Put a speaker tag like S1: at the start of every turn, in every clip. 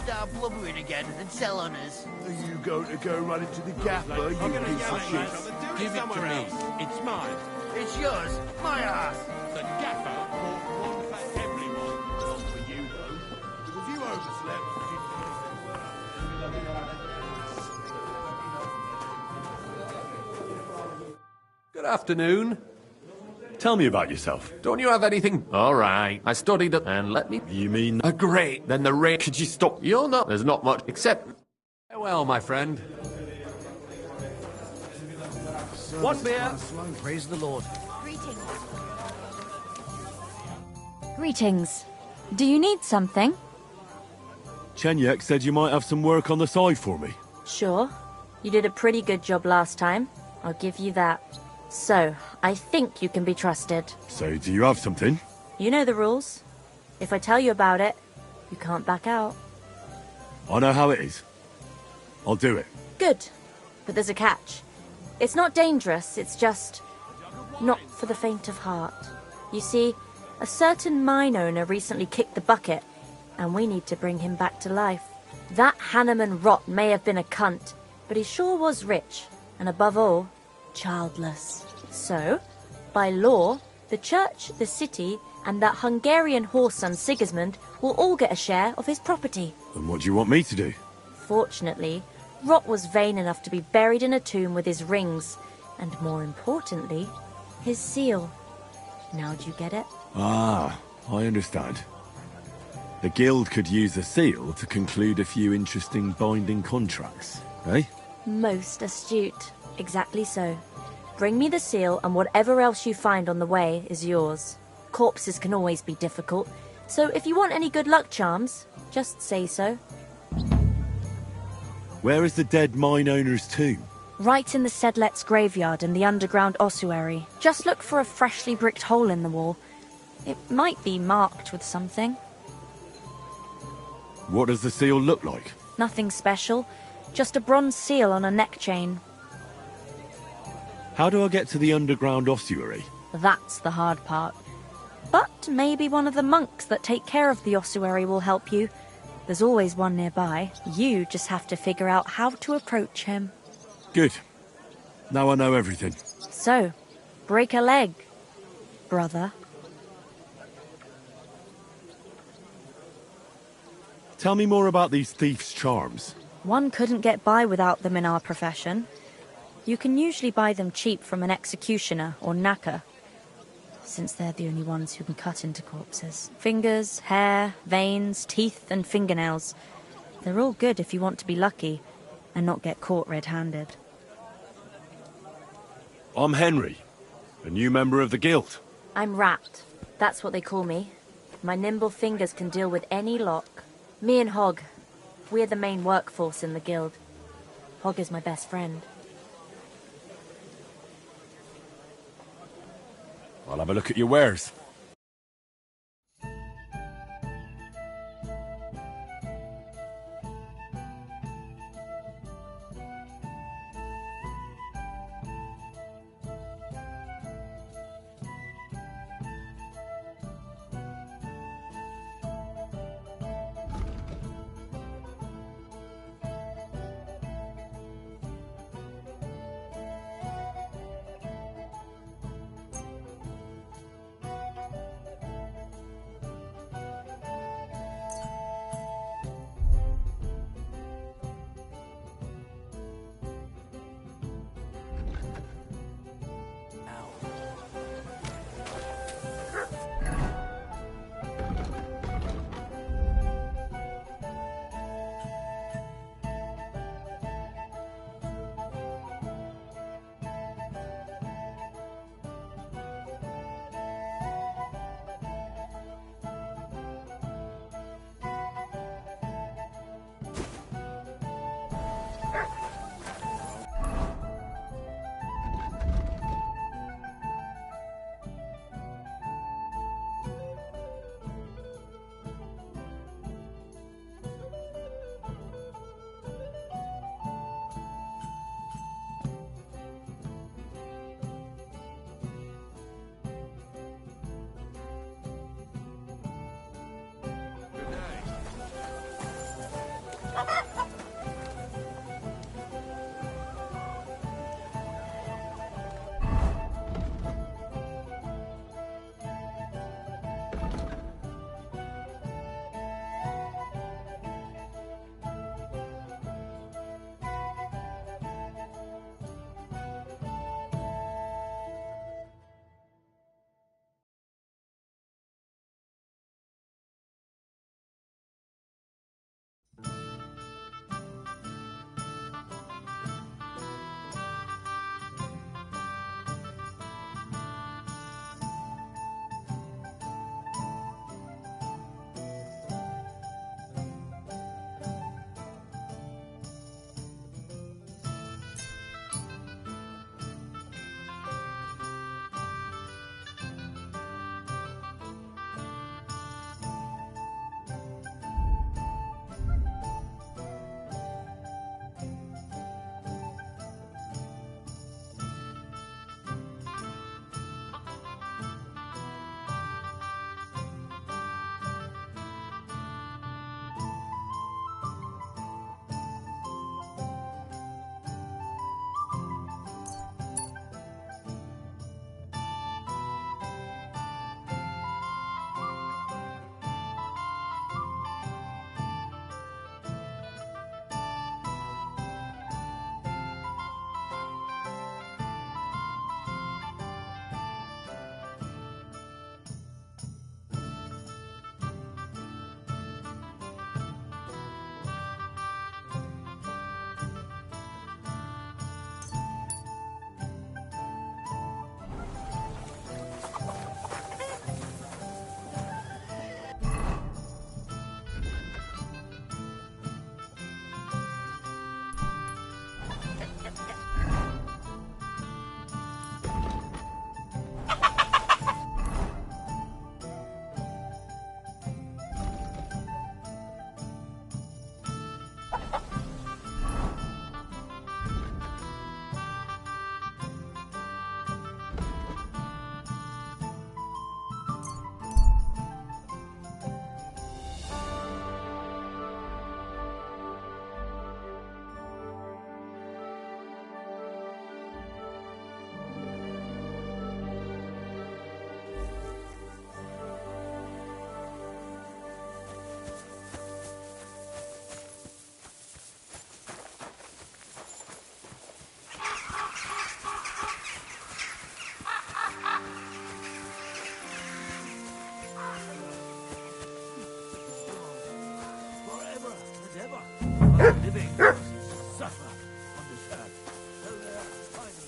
S1: start blubbering again and tell on us.
S2: Are you going to go run into the gaffer, you piece of shit?
S3: Give it to me. It's mine.
S1: It's yours. My ass.
S3: The gaffer bought one for everyone.
S2: Not for you, though. Because you overslept.
S4: Good afternoon. Tell me about yourself. Don't you have anything? All right. I studied it, and let me... You mean... great. Then the rain... Could you stop? You're not... There's not much, except... Farewell, my friend. One beer.
S1: Praise the Lord.
S5: Greetings. Greetings. Do you need something?
S6: Chenyek said you might have some work on the side for me.
S5: Sure. You did a pretty good job last time. I'll give you that. So, I think you can be trusted.
S6: So, do you have something?
S5: You know the rules. If I tell you about it, you can't back out.
S6: I know how it is. I'll do it.
S5: Good. But there's a catch. It's not dangerous, it's just... not for the faint of heart. You see, a certain mine owner recently kicked the bucket, and we need to bring him back to life. That Hanneman rot may have been a cunt, but he sure was rich, and above all, childless. So, by law, the church, the city, and that Hungarian horse son Sigismund will all get a share of his property.
S6: And what do you want me to do?
S5: Fortunately, Rot was vain enough to be buried in a tomb with his rings, and more importantly, his seal. Now do you get it?
S6: Ah, I understand. The guild could use the seal to conclude a few interesting binding contracts, eh?
S5: Most astute. Exactly so. Bring me the seal, and whatever else you find on the way is yours. Corpses can always be difficult, so if you want any good luck charms, just say so.
S6: Where is the dead mine owner's tomb?
S5: Right in the Sedlets graveyard in the underground ossuary. Just look for a freshly bricked hole in the wall. It might be marked with something.
S6: What does the seal look like?
S5: Nothing special, just a bronze seal on a neck chain.
S6: How do I get to the underground ossuary?
S5: That's the hard part. But maybe one of the monks that take care of the ossuary will help you. There's always one nearby. You just have to figure out how to approach him.
S6: Good. Now I know everything.
S5: So, break a leg, brother.
S6: Tell me more about these thieves' charms.
S5: One couldn't get by without them in our profession. You can usually buy them cheap from an executioner or knacker, since they're the only ones who can cut into corpses. Fingers, hair, veins, teeth, and fingernails. They're all good if you want to be lucky and not get caught red-handed.
S6: I'm Henry, a new member of the guild.
S5: I'm Rat. That's what they call me. My nimble fingers can deal with any lock. Me and Hog, we're the main workforce in the guild. Hog is my best friend.
S6: I'll have a look at your wares.
S7: ever the living must suffer on this earth. So they are finally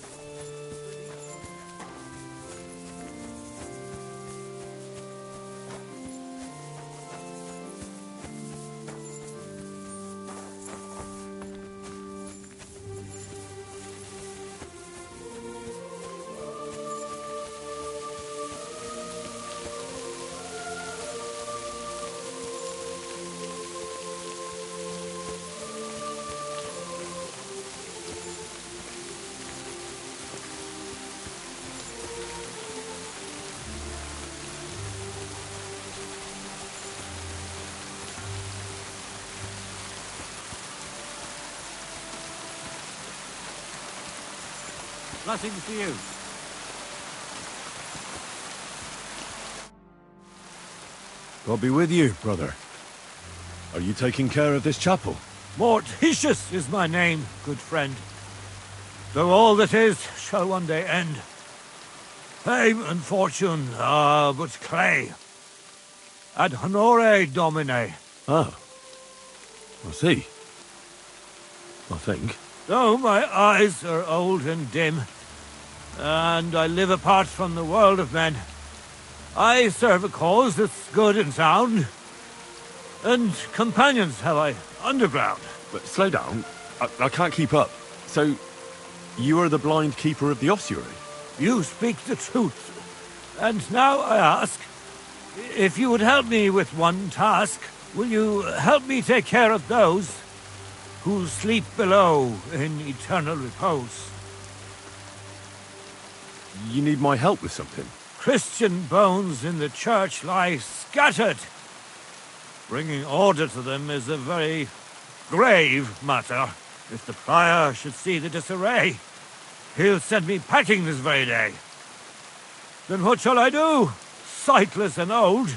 S7: blessings to you.
S6: God be with you, brother. Are you taking care of this chapel?
S7: Mortitius is my name, good friend. Though all that is shall one day end. Fame and fortune are but clay. Ad honore domine.
S6: Oh. I see. I think.
S7: Though my eyes are old and dim, and I live apart from the world of men, I serve a cause that's good and sound, and companions have I underground.
S6: But slow down. I can't keep up. So, you are the blind keeper of the ossuary?
S7: You speak the truth. And now I ask, if you would help me with one task, will you help me take care of those who sleep below in eternal repose?
S6: You need my help with something?
S7: Christian bones in the church lie scattered. Bringing order to them is a very grave matter. If the prior should see the disarray, he'll send me packing this very day. Then what shall I do, sightless and old?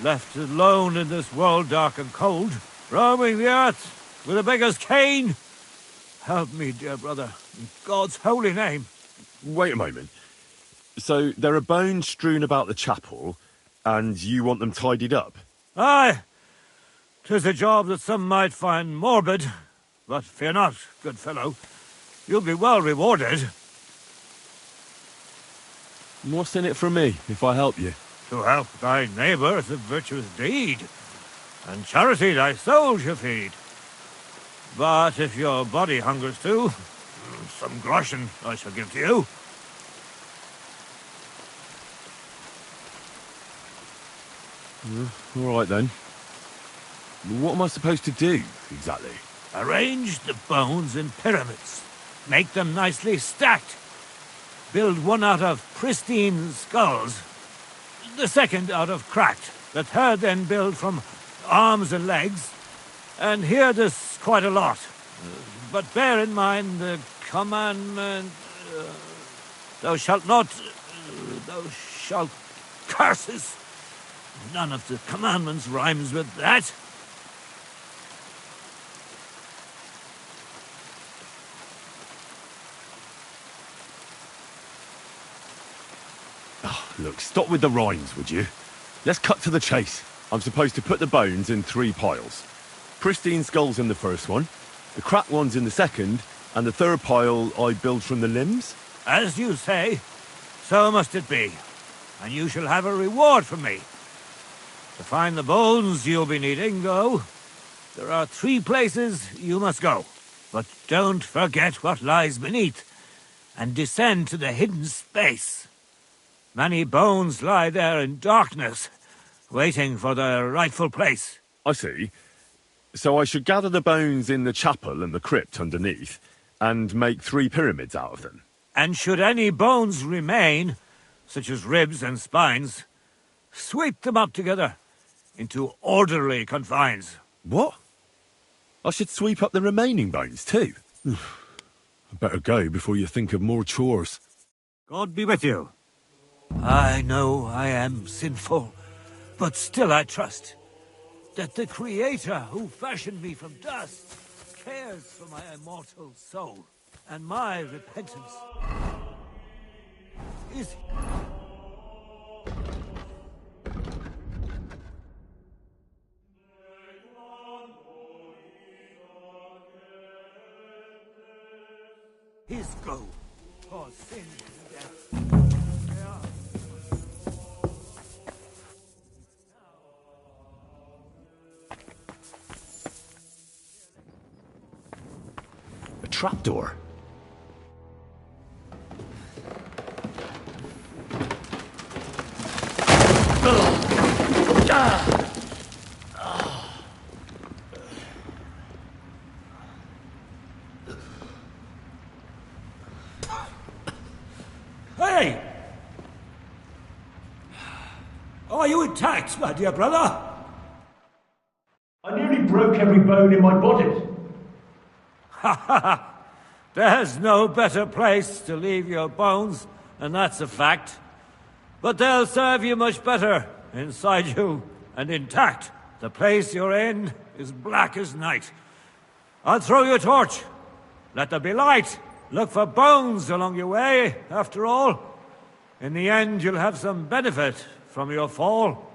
S7: Left alone in this world dark and cold, roaming the earth with a beggar's cane? Help me, dear brother, in God's holy name.
S6: Wait a moment. So, there are bones strewn about the chapel, and you want them tidied up?
S7: Aye, 'tis a job that some might find morbid, but fear not, good fellow. You'll be well rewarded.
S6: What's in it for me, if I help you?
S7: To help thy neighbour is a virtuous deed, and charity thy soul shall feed. But if your body hungers too, some groschen I shall give to you.
S6: All right, then. What am I supposed to do, exactly?
S7: Arrange the bones in pyramids. Make them nicely stacked. Build one out of pristine skulls, the second out of cracked. The third then build from arms and legs. And hear this quite a lot. But bear in mind the commandment, thou shalt not, thou shalt curses. None of the commandments rhymes with that.
S6: Oh, look, stop with the rhymes, would you? Let's cut to the chase. I'm supposed to put the bones in 3 piles. Pristine skulls in the first one, the cracked ones in the second, and the third pile I build from the limbs?
S7: As you say, so must it be. And you shall have a reward from me. To find the bones you'll be needing, though, there are 3 places you must go. But don't forget what lies beneath, and descend to the hidden space. Many bones lie there in darkness, waiting for their rightful place.
S6: I see. So I should gather the bones in the chapel and the crypt underneath, and make 3 pyramids out of them.
S7: And should any bones remain, such as ribs and spines, sweep them up together into orderly confines.
S6: What? I should sweep up the remaining bones too? I better go before you think of more chores.
S7: God be with you. I know I am sinful, but still I trust that the Creator who fashioned me from dust cares for my immortal soul and my repentance. Is his go. For sin and death.
S6: A trapdoor.
S7: Hey! Are you intact, my dear brother?
S8: I nearly broke every bone in my body.
S7: There's no better place to leave your bones, and that's a fact. But they'll serve you much better inside you and intact. The place you're in is black as night. I'll throw you a torch. Let there be light. Look for bones along your way, after all. In the end, you'll have some benefit from your fall.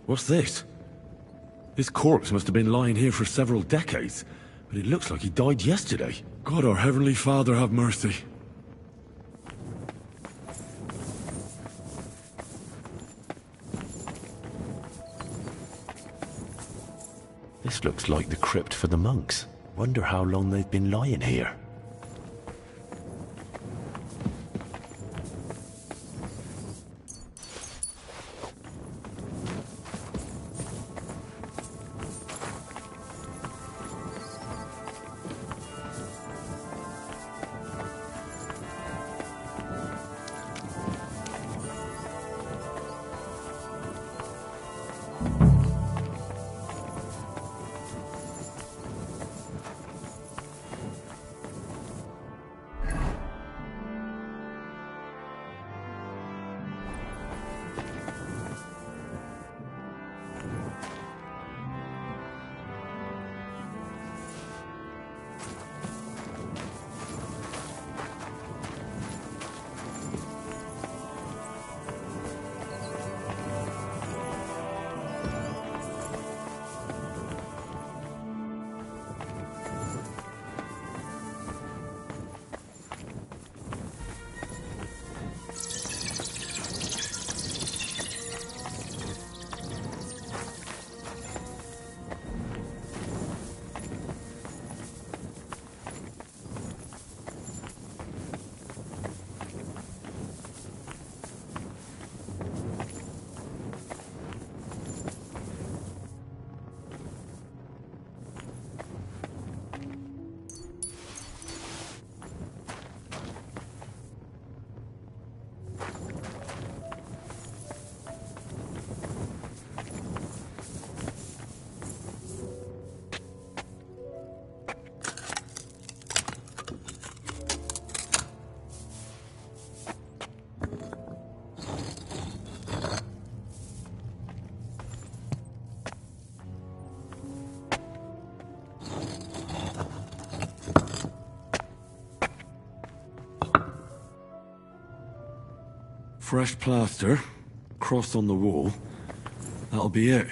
S6: What's this? His corpse must have been lying here for several decades, but it looks like he died yesterday. God, our Heavenly Father, have mercy. This looks like the crypt for the monks. Wonder how long they've been lying here. Fresh plaster, cross on the wall. That'll be it.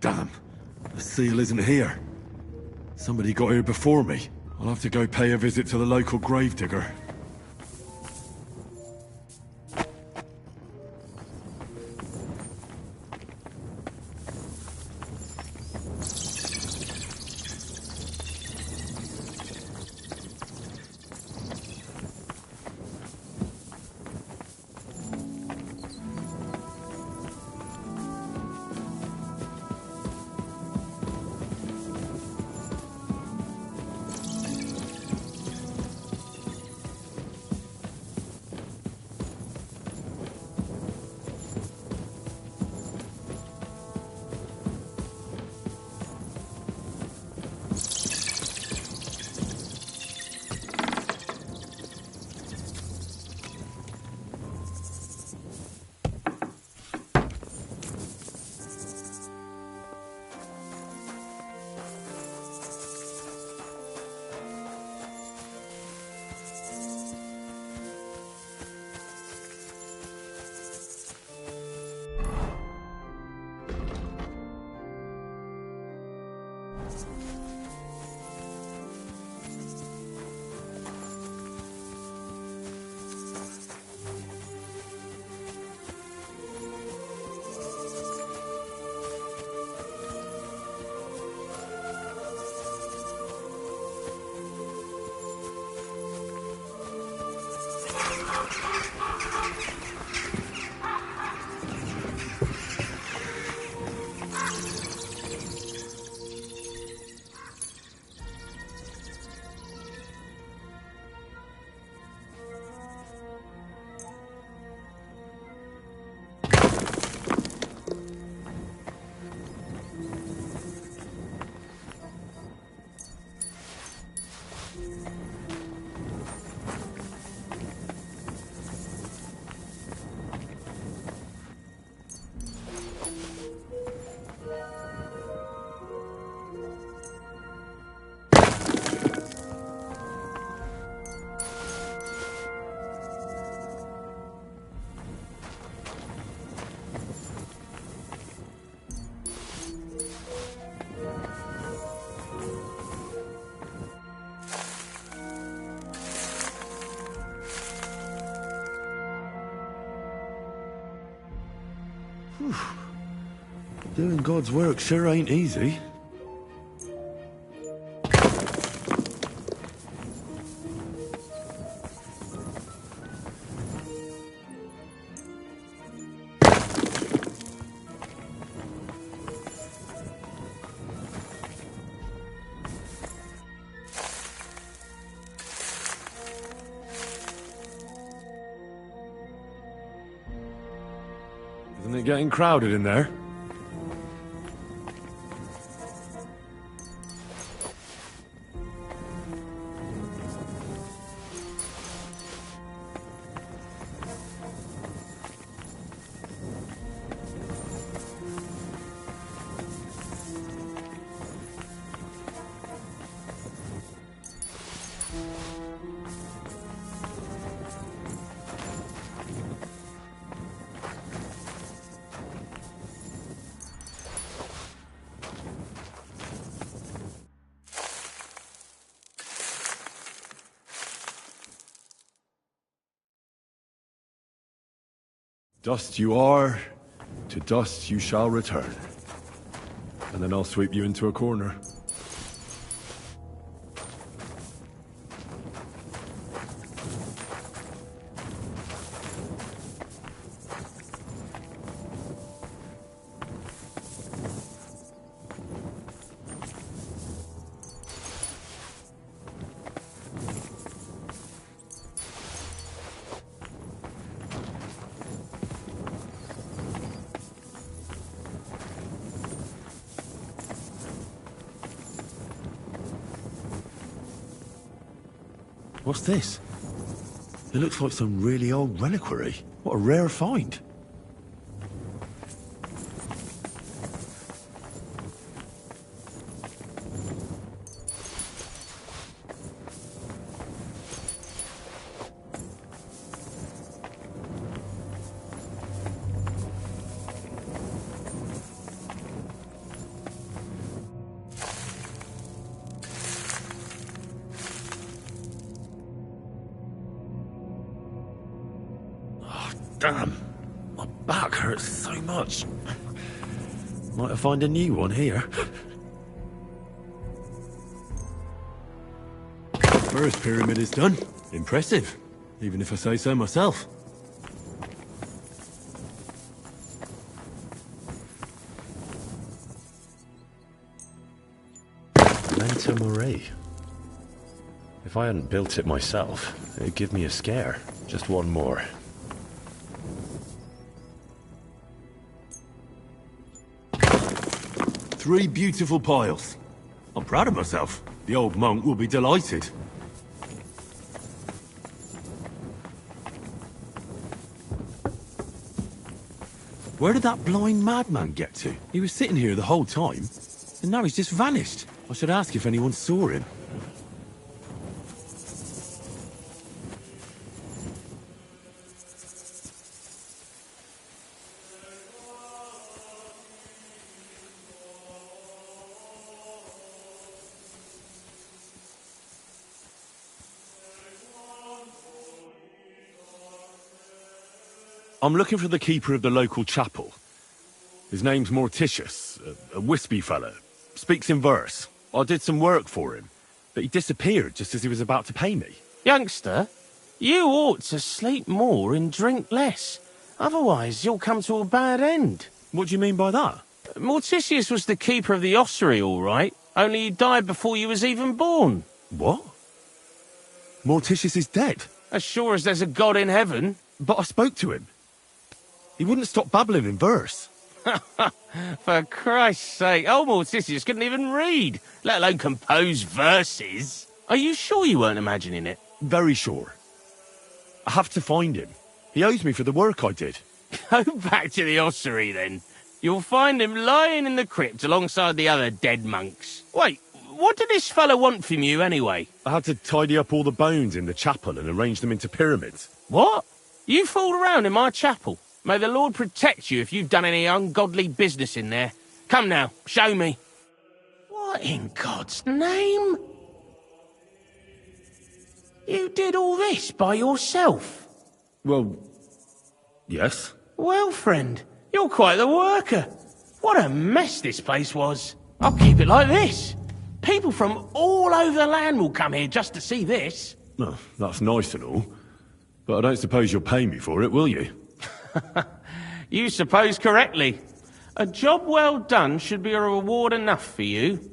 S6: Damn. The seal isn't here. Somebody got here before me. I'll have to go pay a visit to the local gravedigger. Doing God's work sure ain't easy. Isn't it getting crowded in there? Dust you are, to dust you shall return. And then I'll sweep you into a corner. What's this? It looks like some really old reliquary. What a rare find. Damn, my back hurts so much. Might have find a new one here. First pyramid is done. Impressive, even if I say so myself. Manta Mori. If I hadn't built it myself, it'd give me a scare. Just one more. Three beautiful piles. I'm proud of myself. The old monk will be delighted. Where did that blind madman get to? He was sitting here the whole time, and now he's just vanished. I should ask if anyone saw him. I'm looking for the keeper of the local chapel. His name's Morticius, a wispy fella. Speaks in verse. I did some work for him, but he disappeared just as he was about to pay me.
S9: Youngster, you ought to sleep more and drink less. Otherwise, you'll come to a bad end.
S6: What do you mean by that?
S9: Morticius was the keeper of the ossuary, all right. Only he died before you was even born.
S6: What? Morticius is dead?
S9: As sure as there's a God in heaven.
S6: But I spoke to him. He wouldn't stop babbling in verse.
S9: For Christ's sake, old Morticius couldn't even read, let alone compose verses. Are you sure you weren't imagining it?
S6: Very sure. I have to find him. He owes me for the work I did.
S9: Go back to the ossuary, then. You'll find him lying in the crypt alongside the other dead monks. Wait, what did this fellow want from you, anyway?
S6: I had to tidy up all the bones in the chapel and arrange them into pyramids.
S9: What? You fooled around in my chapel? May the Lord protect you if you've done any ungodly business in there. Come now, show me. What in God's name? You did all this by yourself?
S6: Well, yes.
S9: Well, friend, you're quite the worker. What a mess this place was. I'll keep it like this. People from all over the land will come here just to see this.
S6: Well, that's nice and all, but I don't suppose you'll pay me for it, will you?
S9: You suppose correctly. A job well done should be a reward enough for you.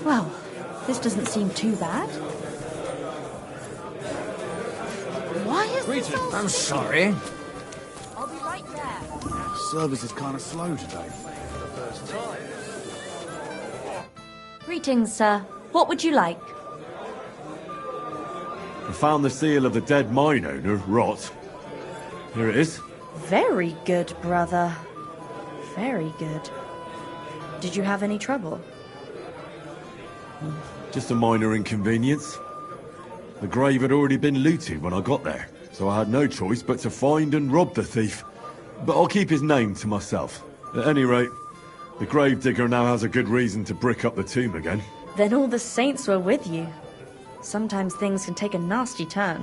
S5: Well, this doesn't seem too bad. Why is this all...
S1: I'm sorry.
S5: I'll be right there.
S2: Service is kind of slow today.
S5: Greetings, sir. What would you like?
S6: I found the seal of the dead mine owner, Rot. Here it is.
S5: Very good, brother. Very good. Did you have any trouble?
S6: Just a minor inconvenience. The grave had already been looted when I got there, so I had no choice but to find and rob the thief. But I'll keep his name to myself. At any rate, the gravedigger now has a good reason to brick up the tomb again.
S5: Then all the saints were with you. Sometimes things can take a nasty turn.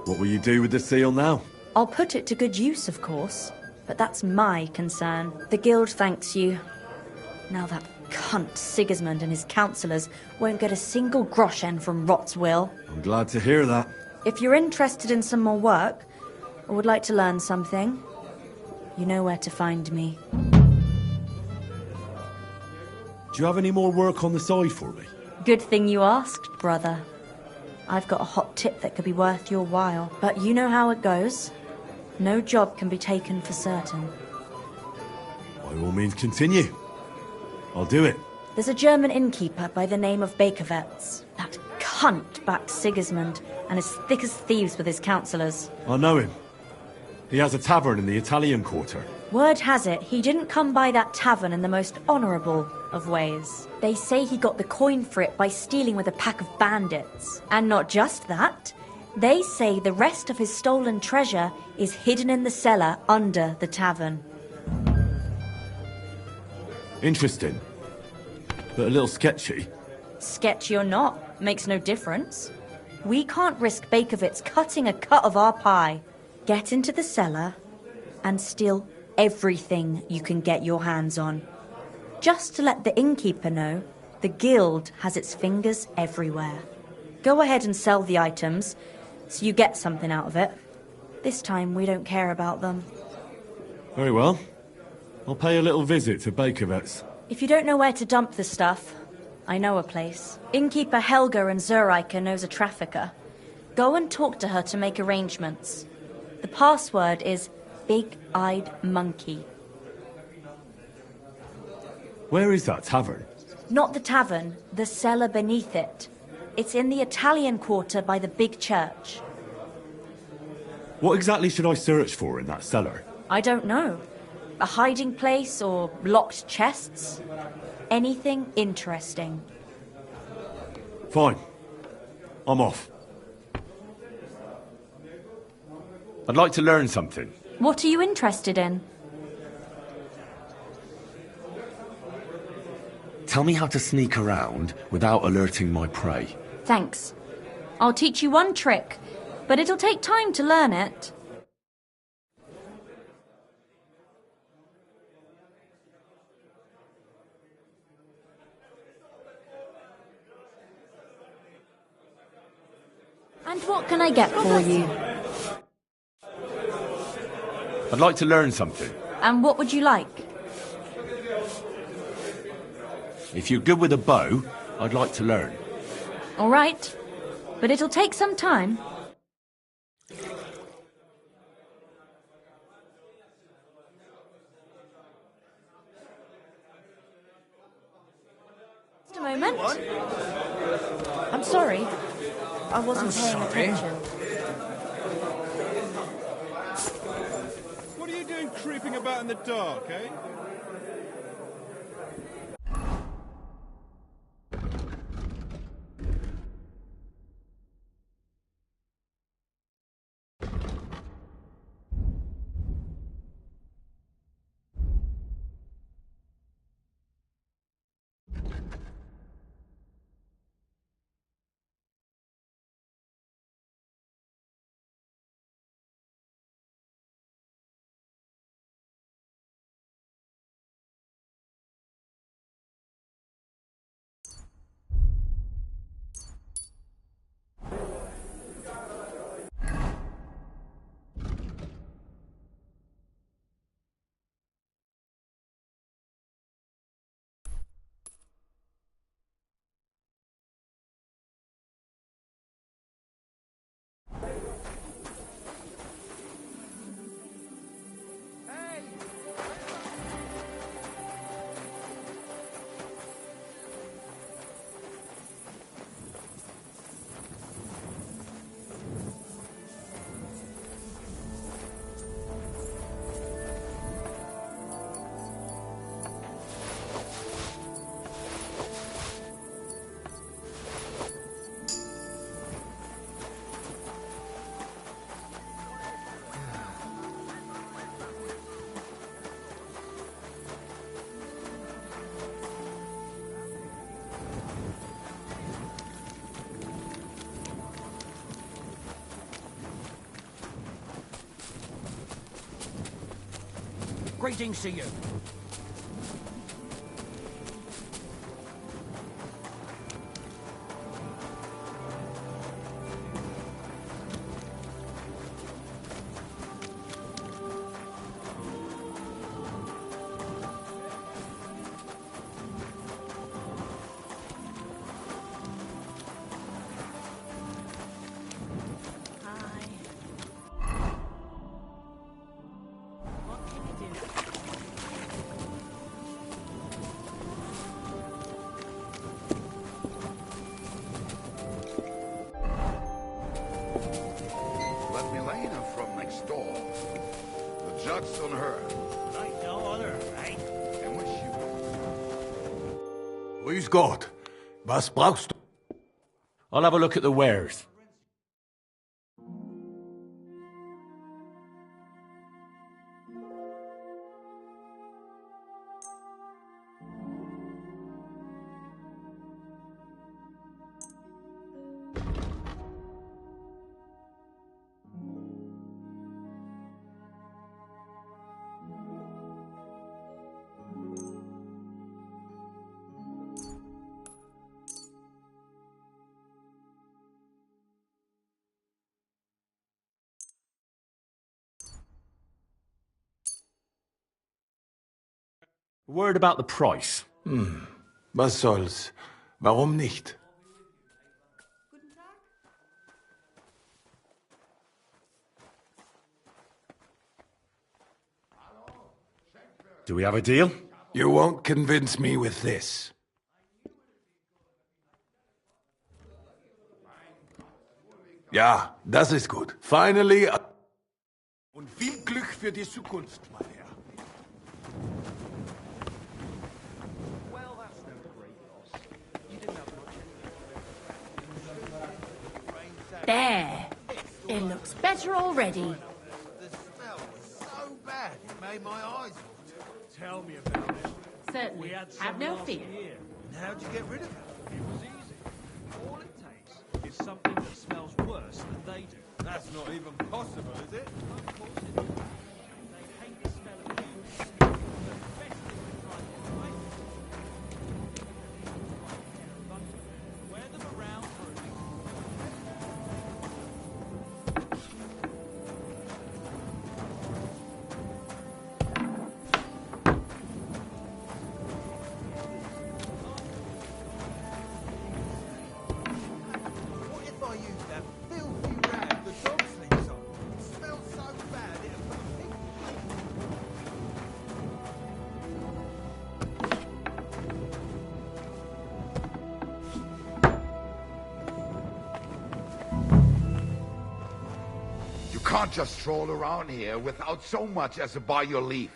S6: What will you do with the seal now?
S5: I'll put it to good use, of course. But that's my concern. The guild thanks you. Now that cunt Sigismund and his councillors won't get a single groschen from Rot's will.
S6: I'm glad to hear that.
S5: If you're interested in some more work, or would like to learn something, you know where to find me.
S6: Do you have any more work on the side for me?
S5: Good thing you asked, brother. I've got a hot tip that could be worth your while. But you know how it goes. No job can be taken for certain.
S6: By all means, continue. I'll do it.
S5: There's a German innkeeper by the name of Bakervetz. That cunt backed Sigismund, and is thick as thieves with his councillors.
S6: I know him. He has a tavern in the Italian quarter.
S5: Word has it, he didn't come by that tavern in the most honourable of ways. They say he got the coin for it by stealing with a pack of bandits. And not just that, they say the rest of his stolen treasure is hidden in the cellar under the tavern.
S6: Interesting. But a little sketchy.
S5: Sketchy or not, makes no difference. We can't risk Bakervitz cutting a cut of our pie. Get into the cellar and steal everything you can get your hands on. Just to let the innkeeper know, the guild has its fingers everywhere. Go ahead and sell the items, so you get something out of it. This time we don't care about them.
S6: Very well. I'll pay a little visit to Bakervetz.
S5: If you don't know where to dump the stuff, I know a place. Innkeeper Helga in Zurich knows a trafficker. Go and talk to her to make arrangements. The password is Big-Eyed Monkey.
S6: Where is that tavern?
S5: Not the tavern, the cellar beneath it. It's in the Italian quarter by the big church.
S6: What exactly should I search for in that cellar?
S5: I don't know. A hiding place or locked chests? Anything interesting.
S6: Fine. I'm off. I'd like to learn something.
S5: What are you interested in?
S6: Tell me how to sneak around without alerting my prey.
S5: Thanks. I'll teach you one trick, but it'll take time to learn it. And what can I get for you?
S6: I'd like to learn something.
S5: And what would you like?
S6: If you're good with a bow, I'd like to learn.
S5: All right, but it'll take some time. Just a moment. I'm sorry. I wasn't paying attention.
S3: What are you doing creeping about in the dark, eh?
S1: Greetings to you.
S10: Let Milena from next door. The judge's on her.
S7: Like no other, right?
S10: And when she
S2: Grüß Gott. Was brauchst du?
S4: I'll have a look at the wares. Word about the price.
S2: Was soll's? Warum nicht?
S6: Do we have a deal?
S2: You won't convince me with this. Ja, das ist gut. Finally. Und viel Glück für die Zukunft, mein Herr.
S11: There. It looks better already.
S1: The smell was so bad it made my eyes water.
S8: Tell me about it.
S11: Certainly. Have no fear.
S1: And how'd you get rid of it?
S8: It was easy. All it takes is something that smells worse than they do.
S3: That's not even possible, is it?
S8: Of course it is. They hate the smell of you. The best thing we try to do, right? Wear them around for a
S1: What if I used that filthy rag the dog sleeps on? It smells so bad it'll put a pig
S10: You can't just stroll around here without so much as a by your leave.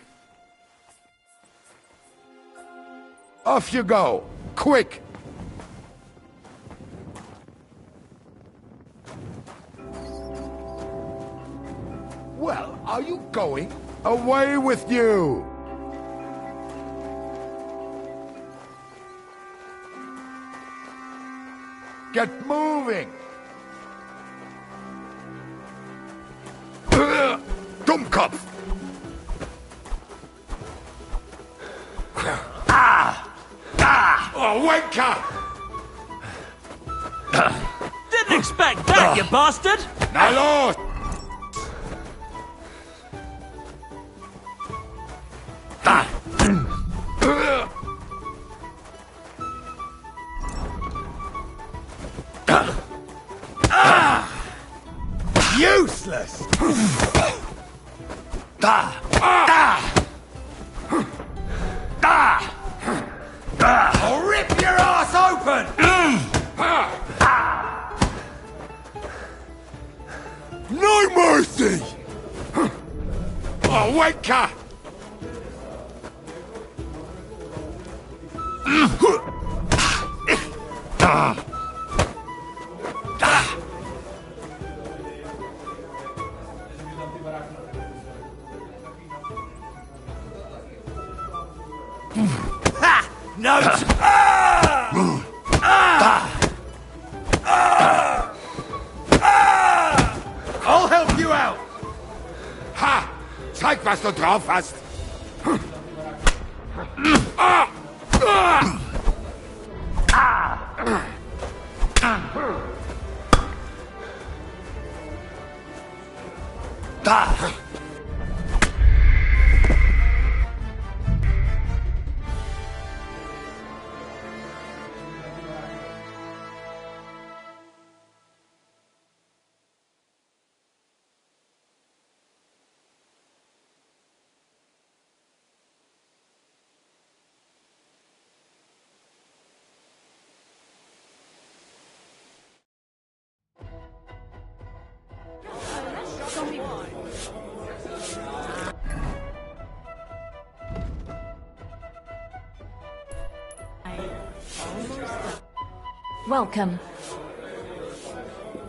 S10: Off you go! Quick! Well, are you going? Away with you! Get moving! Dummkopf! Oh, wanker!
S7: Didn't expect that, you bastard!
S10: Na los!
S2: Useless!
S10: I'll rip your ass open! No mercy! Oh, wanker!
S7: No!
S10: I'll help you out! Ha! Zeig, was du drauf hast!
S5: Welcome.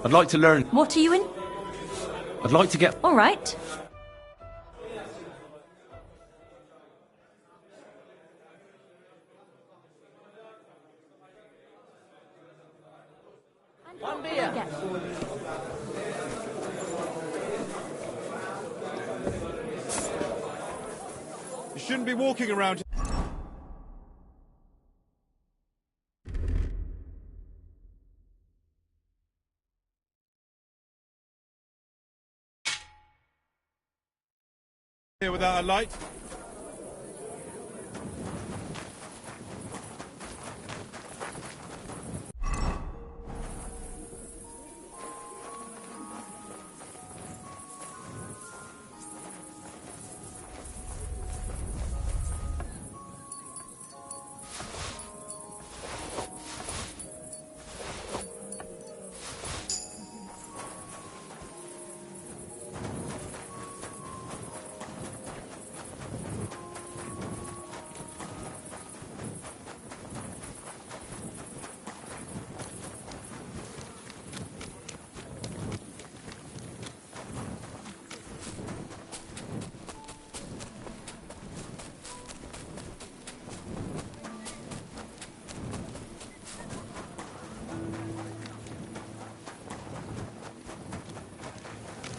S6: I'd like to learn.
S5: What are you in?
S6: I'd like to get...
S5: All right.
S9: One beer.
S3: You shouldn't be walking around. Here without a light.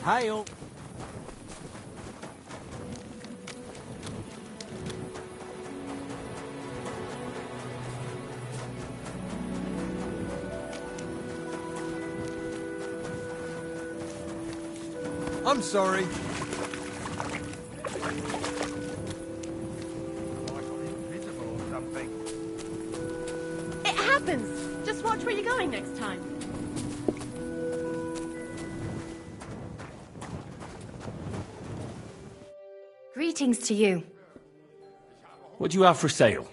S9: Hail.
S1: I'm sorry.
S11: It happens. Just watch where you're going next time.
S12: Greetings to you.
S6: What do you have for sale?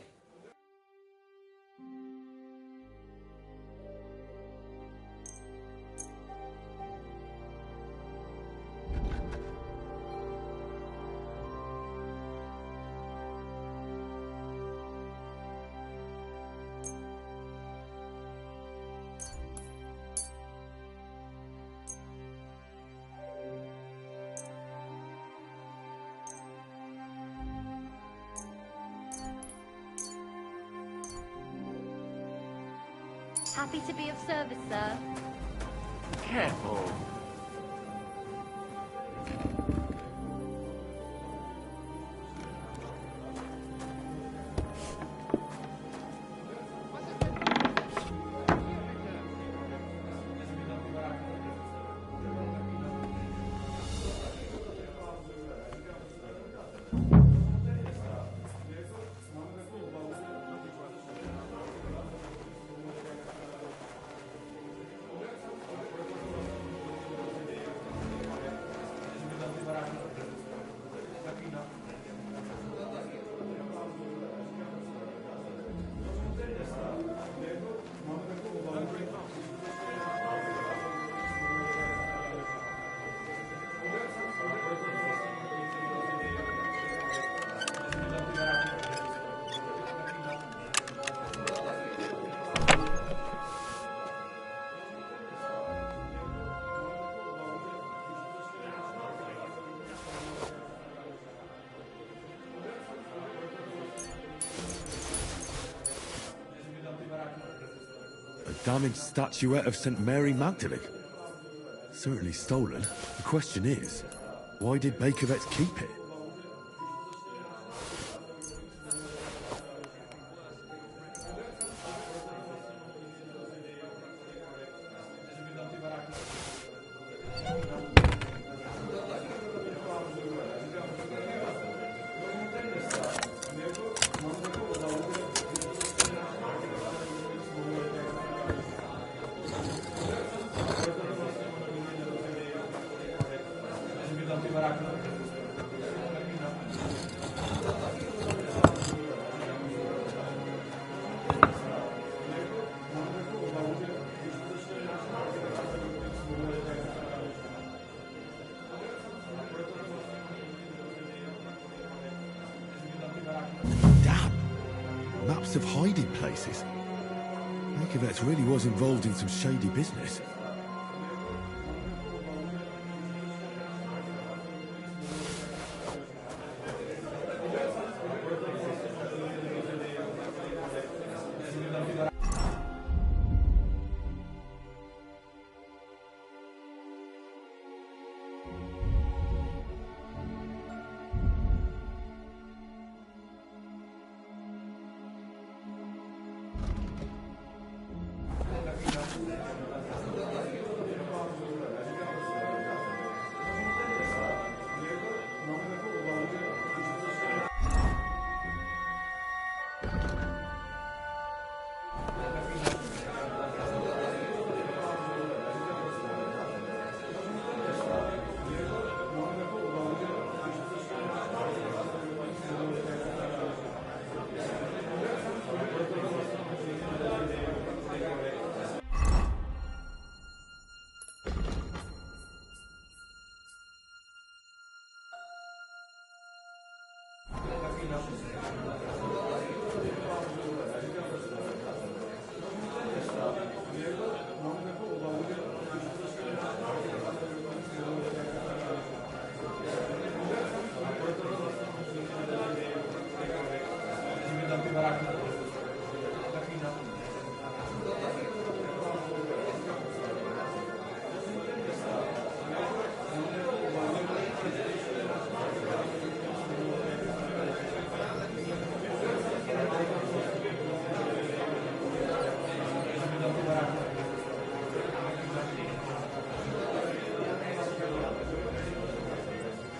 S12: Happy to be of service, sir.
S9: Careful.
S6: Damaged statuette of St. Mary Magdalene. Certainly stolen. The question is, why did Bakervetts keep it? Damn! Maps of hiding places. Nikovets really was involved in some shady business.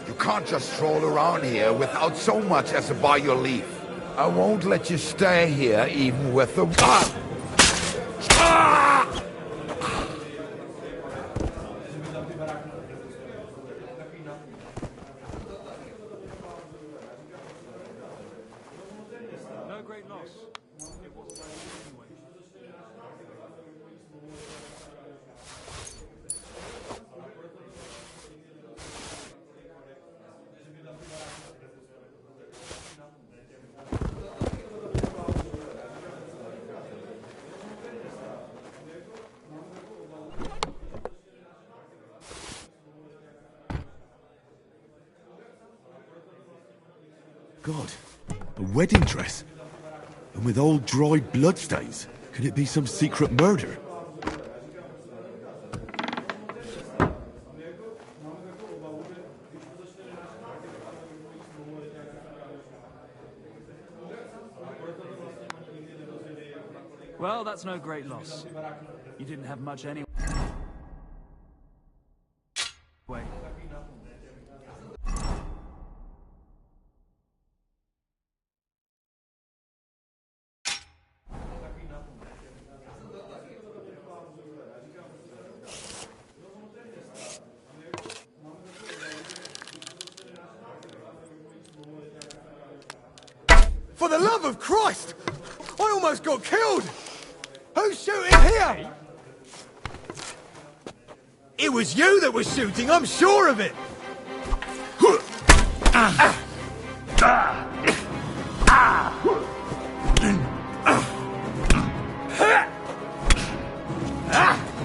S10: You can't just stroll around here without so much as a by your leave. I won't let you stay here even with the...
S8: No great loss. It wasn't anyway.
S6: God, a wedding dress. And with old dry bloodstains. Could it be some secret murder?
S8: Well, that's no great loss. You didn't have much anyway.
S2: For the love of Christ! I almost got killed! Who's shooting here? It was you that was shooting, I'm sure of it!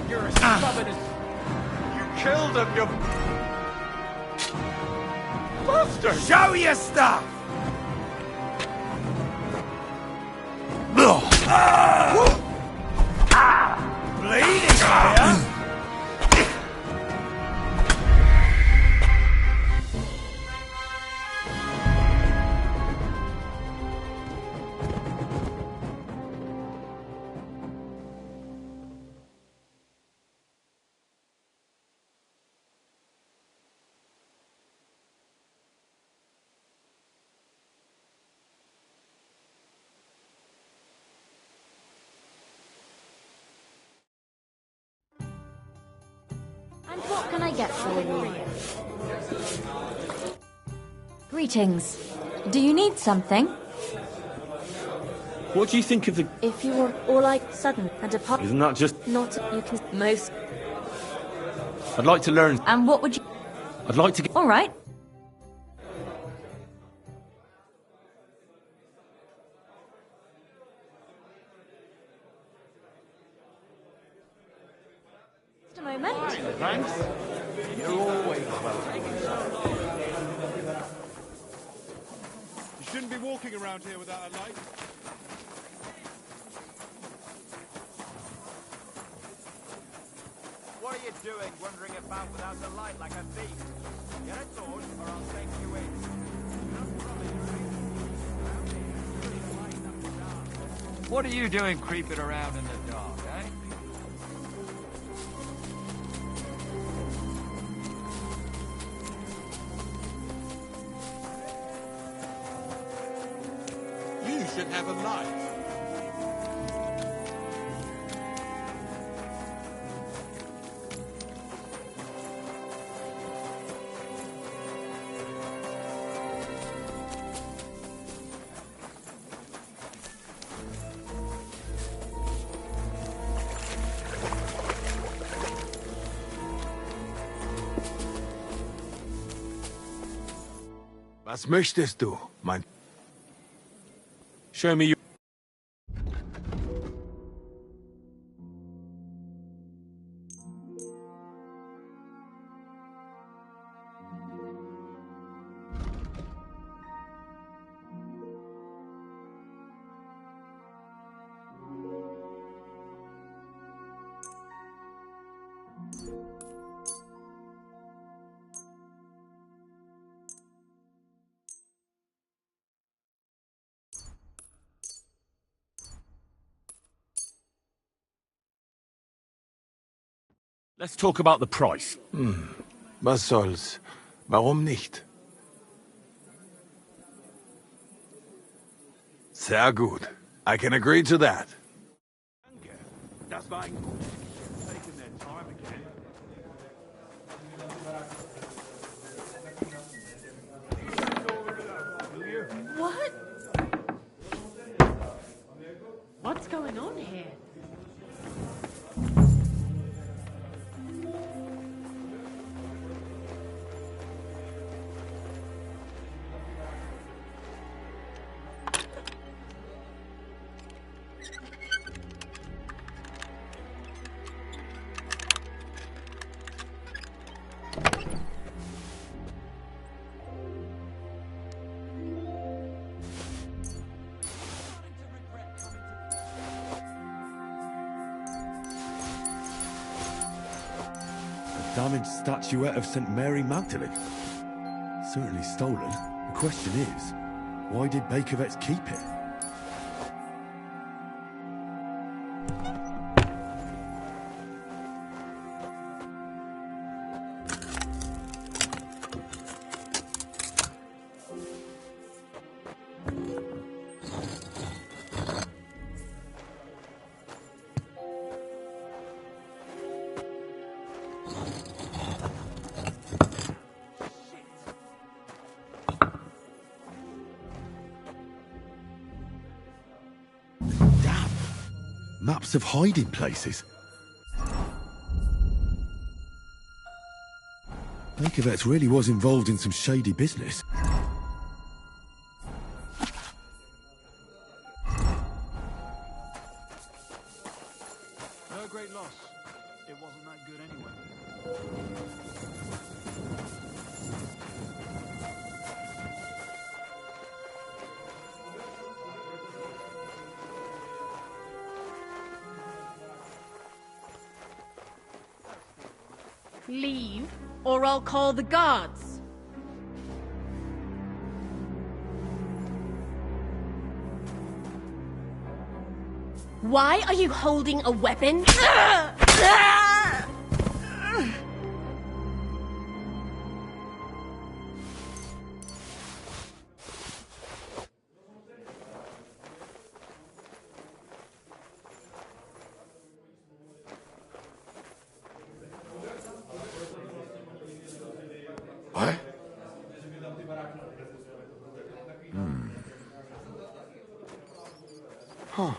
S9: You're as stubborn as... You killed him, you... bastard!
S2: Show your stuff! Bleeding, are ya?
S5: get for you? Greetings. Do you need something?
S6: What do you think of the...
S5: If you were all like sudden and apart...
S6: Isn't that just...
S5: Not you can... Most...
S6: I'd like to learn...
S5: And what would you...
S6: I'd like to get...
S5: All right. Just a moment.
S2: Thanks. You're always welcome.
S3: You shouldn't be walking around here without a light.
S13: What are you doing, wandering about without a light like a thief? Get a torch, or I'll take you in. What are you doing creeping around in the dark, eh?
S3: You should have a light.
S2: Was möchtest du, mein...
S6: Show me your... Let's talk about the price.
S2: Was soll's? Warum nicht? Sehr gut. I can agree to that.
S6: Das war ein gutes taking their time again.
S11: What? What's going on here?
S6: Damaged statuette of St. Mary Magdalene. Certainly stolen. The question is, why did Bakovets keep it? Maps of hiding places. Bakovets really was involved in some shady business.
S13: No great loss. It wasn't that good anyway.
S11: Leave, or I'll call the guards. Why are you holding a weapon?
S10: What? Huh.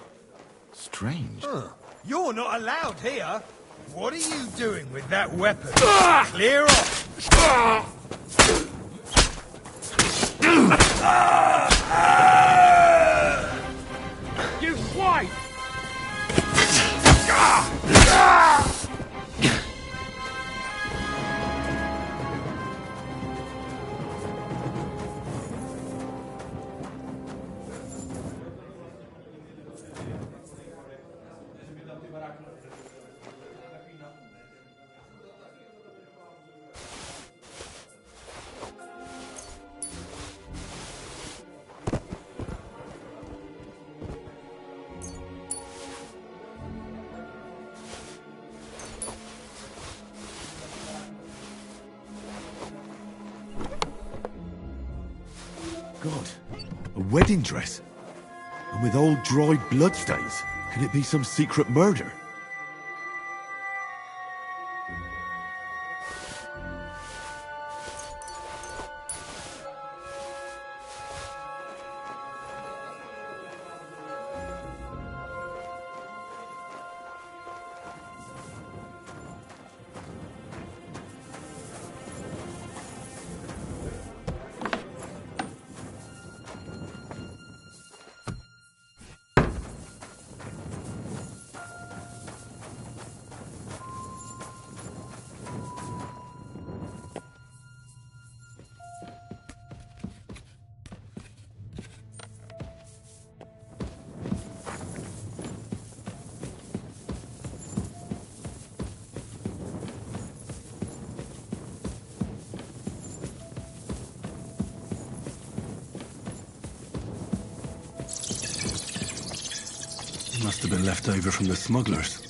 S10: Strange.
S1: Huh. You're not allowed here. What are you doing with that weapon? Clear off.
S9: You swine!
S6: God, a wedding dress? And with old dried bloodstains? Can it be some secret murder? Must have been left over from the smugglers.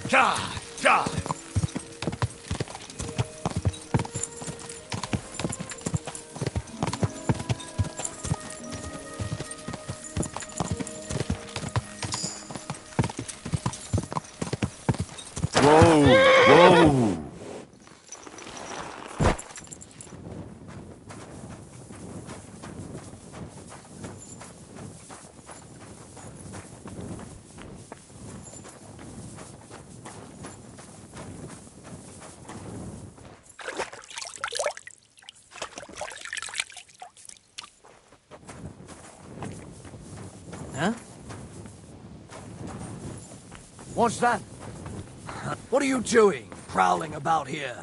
S6: God, God. Whoa, whoa.
S1: Huh? What's that? What are you doing, prowling about here?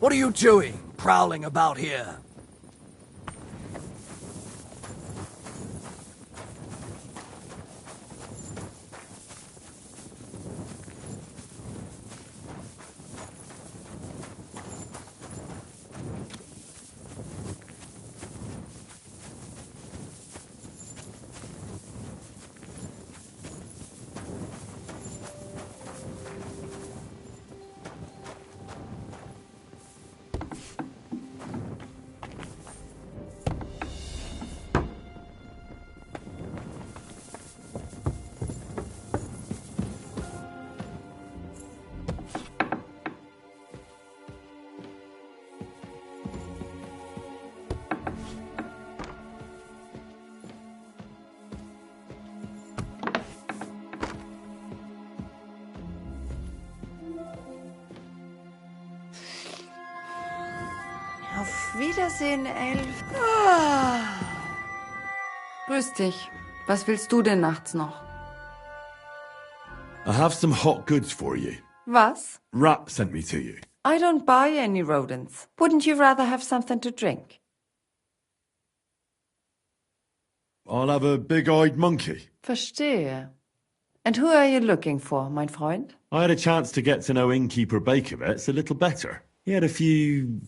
S1: What are you doing, prowling about here?
S14: Auf Wiedersehen, Elf. Ah. Grüß dich. Was willst du denn nachts noch?
S6: I have some hot goods for you.
S14: Was?
S6: Rat sent me to you.
S14: I don't buy any rodents. Wouldn't you rather have something to drink?
S6: I'll have a big-eyed monkey.
S14: Verstehe. And who are you looking for, mein Freund?
S6: I had a chance to get to know innkeeper Bakovets a little better. He had a few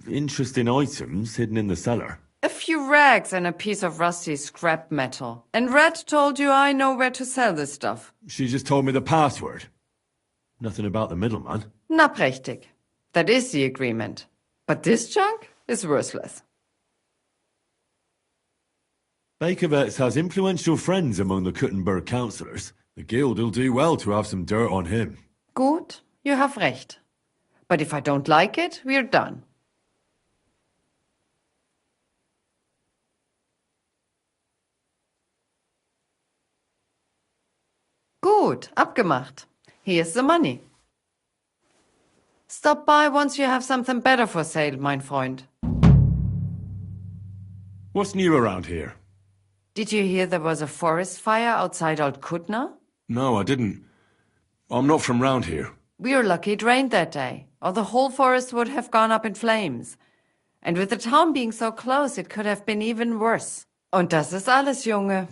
S6: interesting items hidden in the cellar.
S14: A few rags and a piece of rusty scrap metal. And Red told you I know where to sell this stuff.
S6: She just told me the password. Nothing about the middleman.
S14: Na prächtig. That is the agreement. But this junk is worthless.
S6: Bakovets has influential friends among the Kuttenberg councillors. The guild will do well to have some dirt on him.
S14: Gut, you have recht. But if I don't like it, we're done. Gut, abgemacht. Here's the money. Stop by once you have something better for sale, mein Freund.
S6: What's new around here?
S14: Did you hear there was a forest fire outside Old Kutna?
S6: No, I didn't. I'm not from round here.
S14: We were lucky it rained that day, or the whole forest would have gone up in flames. And with the town being so close, it could have been even worse. Und das ist alles, Junge.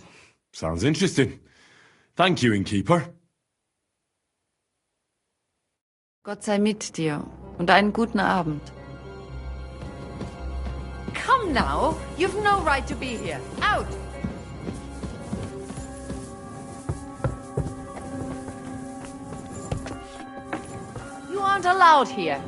S6: Sounds interesting. Thank you, innkeeper.
S14: Gott sei mit dir und einen guten Abend. Come now, you've no right to be here. Out! You aren't allowed here.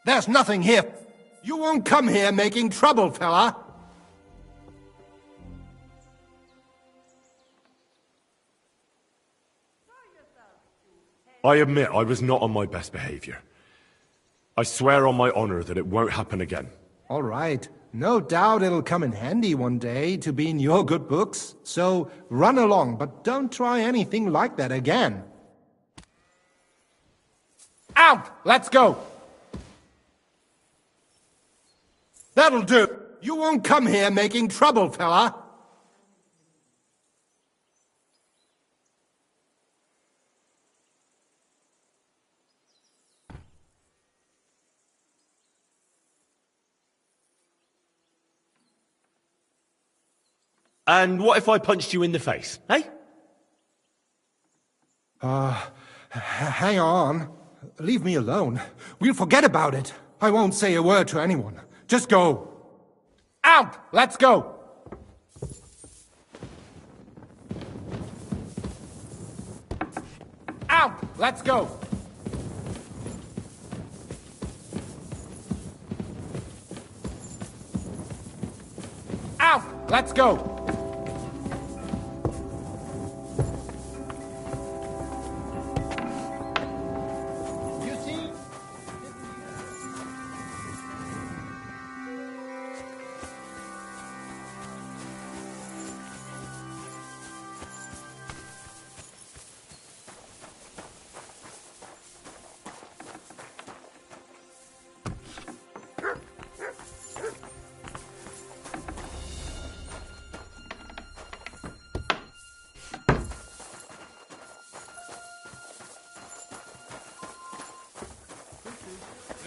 S15: There's nothing here. You won't come here making trouble, fella.
S6: I admit I was not on my best behavior. I swear on my honor that it won't happen again.
S15: All right. No doubt it'll come in handy one day to be in your good books. So run along, but don't try anything like that again. Out! Let's go! That'll do. You won't come here making trouble, fella.
S6: And what if I punched you in the face, eh?
S15: Hang on. Leave me alone. We'll forget about it. I won't say a word to anyone. Just go. Out! Let's go! Out! Let's go! Out! Let's go!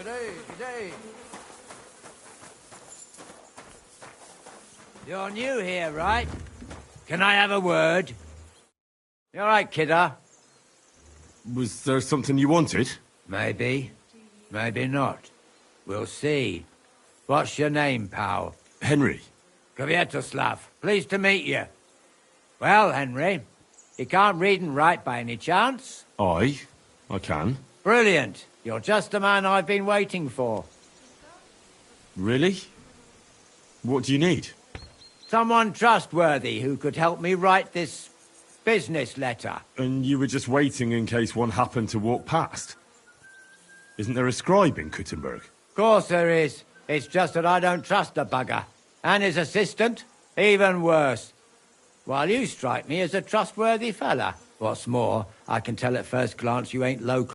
S16: G'day. You're new here, right? Can I have a word? You all right, kidder?
S6: Was there something you wanted?
S16: Maybe. Maybe not. We'll see. What's your name, pal?
S6: Henry.
S16: Kvietoslav. Pleased to meet you. Well, Henry, you can't read and write by any chance?
S6: I can.
S16: Brilliant. You're just the man I've been waiting for.
S6: Really? What do you need?
S16: Someone trustworthy who could help me write this business letter.
S6: And you were just waiting in case one happened to walk past? Isn't there a scribe in Kuttenberg?
S16: Of course there is. It's just that I don't trust the bugger. And his assistant, even worse. While you strike me as a trustworthy fella. What's more, I can tell at first glance you ain't local.